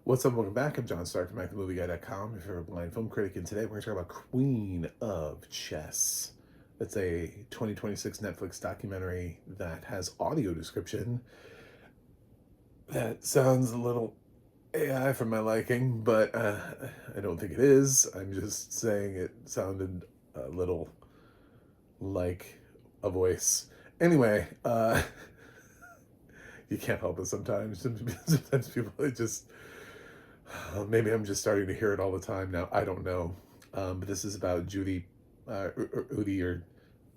What's up? Welcome back. I'm John Stark from MacTheMovieGuy.com, your favorite blind film critic, and today we're going to talk about Queen of Chess. It's a 2026 Netflix documentary that has audio description that sounds a little AI for my liking, but I don't think it is. I'm just saying it sounded a little like a voice. Anyway, you can't help it sometimes. Sometimes people, it just maybe I'm just starting to hear it all the time now. I don't know. But this is about Judy, or Udi, or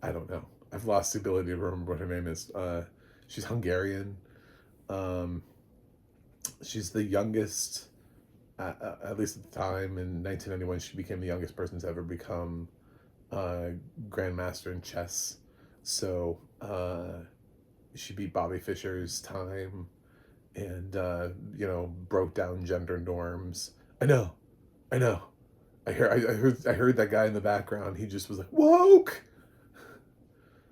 I don't know. I've lost the ability to remember what her name is. She's Hungarian. Um, she's the youngest, at least at the time, in 1991, she became the youngest person to ever become Grandmaster in chess. So she beat Bobby Fischer's time and broke down gender norms. I know, I know. I heard that guy in the background. He just was like, woke.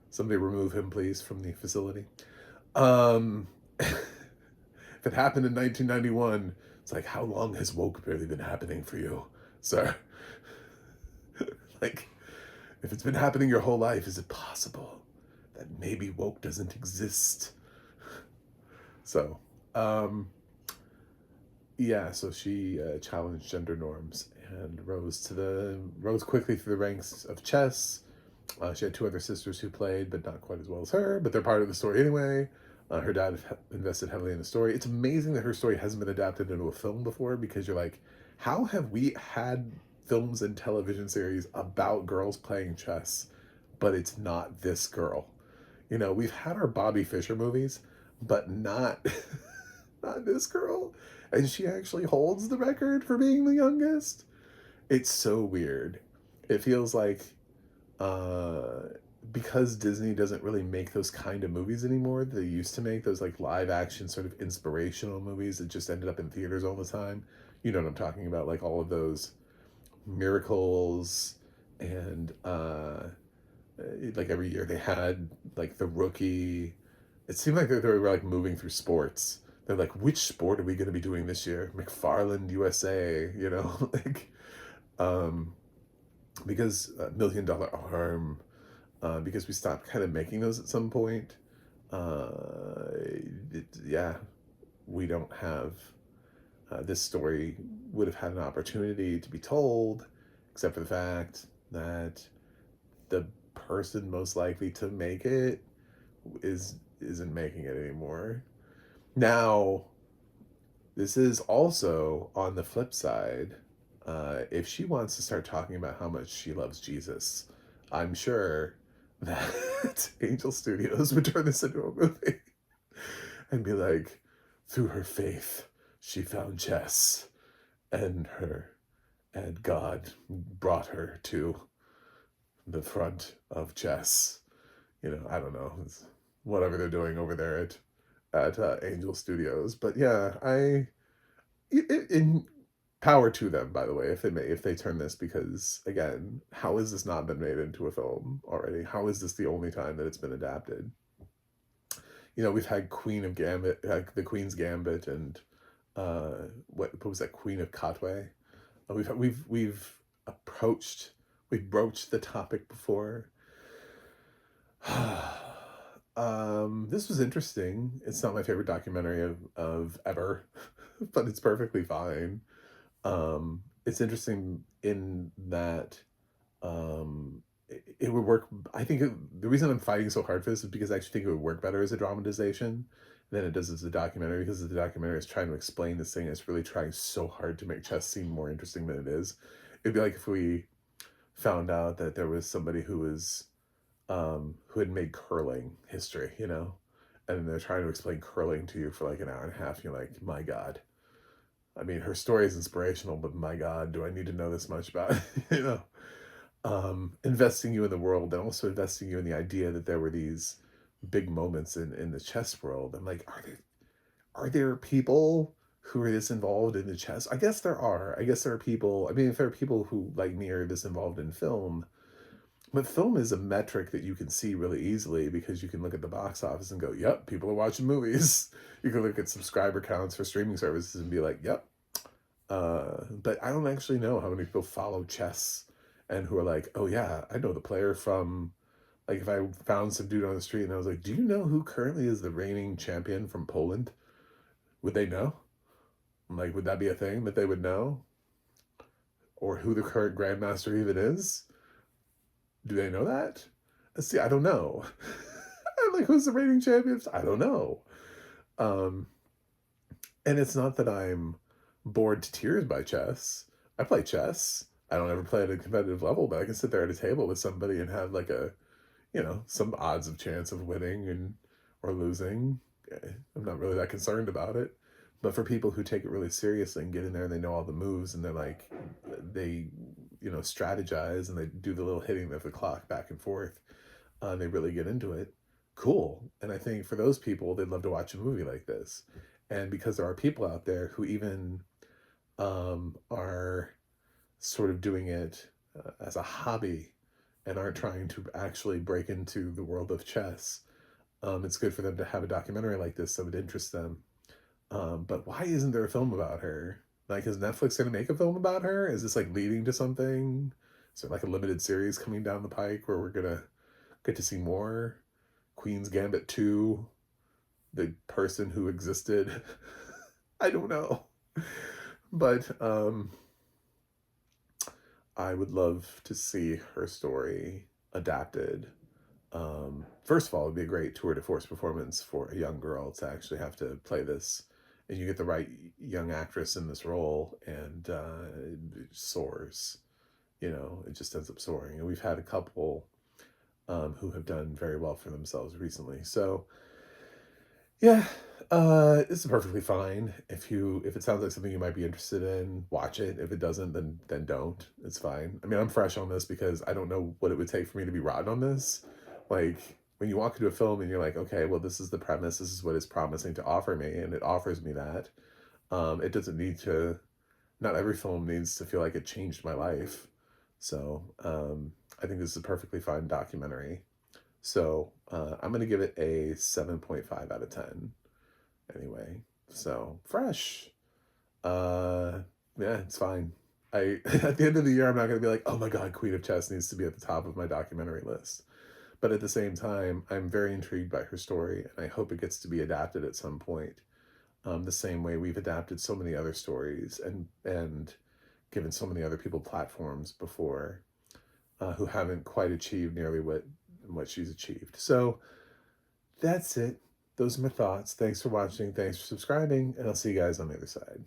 Somebody remove him, please, from the facility. If it happened in 1991, it's like, how long has woke really been happening for you, sir? Like, if it's been happening your whole life, is it possible that maybe woke doesn't exist? So, yeah, so she challenged gender norms and rose quickly through the ranks of chess. She had two other sisters who played, but not quite as well as her. But they're part of the story anyway. Her dad invested heavily in the story. It's amazing that her story hasn't been adapted into a film before, because you're like, how have we had films and television series about girls playing chess, but it's not this girl? We've had our Bobby Fischer movies, but not not this girl. And she actually holds the record for being the youngest. It's so weird. It feels like uh because Disney doesn't really make those kind of movies anymore. They used to make those like live action sort of inspirational movies that just ended up in theaters all the time. You know what I'm talking about, like all of those miracles and like every year they had like The Rookie. It seemed like they were like moving through sports. They're like, which sport are we going to be doing this year? McFarland USA, like um because Million Dollar Arm, because we stopped kind of making those at some point. Yeah, we don't have this story would have had an opportunity to be told, except for the fact that the person most likely to make it isn't making it anymore. Now, this is also on the flip side. If she wants to start talking about how much she loves Jesus, I'm sure that Angel Studios would turn this into a movie and be like, through her faith, she found chess, and God brought her to the front of chess. I don't know. It's whatever they're doing over there at Angel Studios. But yeah, in power to them, by the way, if they turn this, because again, how has this not been made into a film already? How is this the only time that it's been adapted? We've had Queen of Gambit, like the Queen's Gambit, and what was that, Queen of Katwe? We've broached the topic before. This was interesting. It's not my favorite documentary of ever, but it's perfectly fine. It's interesting in that it would work. I think the reason I'm fighting so hard for this is because I actually think it would work better as a dramatization than it does as a documentary, because the documentary is trying to explain this thing. It's really trying so hard to make chess seem more interesting than it is. It'd be like if we found out that there was somebody who had made curling history, and they're trying to explain curling to you for like an hour and a half. You're like, my God. I mean, her story is inspirational, but my God, do I need to know this much about it? Investing you in the world, and also investing you in the idea that there were these big moments in the chess world. I'm like, are there people who are this involved in the chess? I guess there are. I guess there are people. I mean, if there are people who like me are this involved in film, but film is a metric that you can see really easily, because you can look at the box office and go, yep, people are watching movies. You can look at subscriber counts for streaming services and be like, yep, But I don't actually know how many people follow chess and who are like, oh yeah, I know the player from, like, if I found some dude on the street and I was like, do you know who currently is the reigning champion from Poland? Would they know? Like, would that be a thing that they would know? Or who the current grandmaster even is? Do they know that? See, I don't know. Like, who's the reigning champions? I don't know. Um, and it's not that I'm bored to tears by chess. I play chess. I don't ever play at a competitive level, but I can sit there at a table with somebody and have like a, some odds of chance of winning and or losing. I'm not really that concerned about it. But for people who take it really seriously and get in there and they know all the moves and they're like, they, strategize and they do the little hitting of the clock back and forth, they really get into it. Cool. And I think for those people, they'd love to watch a movie like this. And because there are people out there who even are sort of doing it as a hobby and aren't trying to actually break into the world of chess, it's good for them to have a documentary like this that would interest them. But why isn't there a film about her? Like, is Netflix going to make a film about her? Is this like leading to something? Is there like a limited series coming down the pike where we're going to get to see more? Queen's Gambit 2, the person who existed. I don't know. But I would love to see her story adapted. First of all, it'd be a great tour de force performance for a young girl to actually have to play this. And you get the right young actress in this role, and it soars. It just ends up soaring. And we've had a couple who have done very well for themselves recently. So, yeah, it's perfectly fine. If it sounds like something you might be interested in, watch it. If it doesn't, then don't. It's fine. I mean, I'm fresh on this because I don't know what it would take for me to be rotten on this. Like, when you walk into a film and you're like, okay, well, this is the premise, this is what it's promising to offer me, and it offers me that. It doesn't need to. Not every film needs to feel like it changed my life. So, I think this is a perfectly fine documentary. So I'm going to give it a 7.5 out of 10. Anyway, so fresh. Uh, yeah, it's fine. At the end of the year, I'm not going to be like, oh my God, Queen of Chess needs to be at the top of my documentary list. But at the same time, I'm very intrigued by her story, and I hope it gets to be adapted at some point. The same way we've adapted so many other stories and given so many other people platforms before, who haven't quite achieved nearly what she's achieved. So that's it. Those are my thoughts. Thanks for watching. Thanks for subscribing, and I'll see you guys on the other side.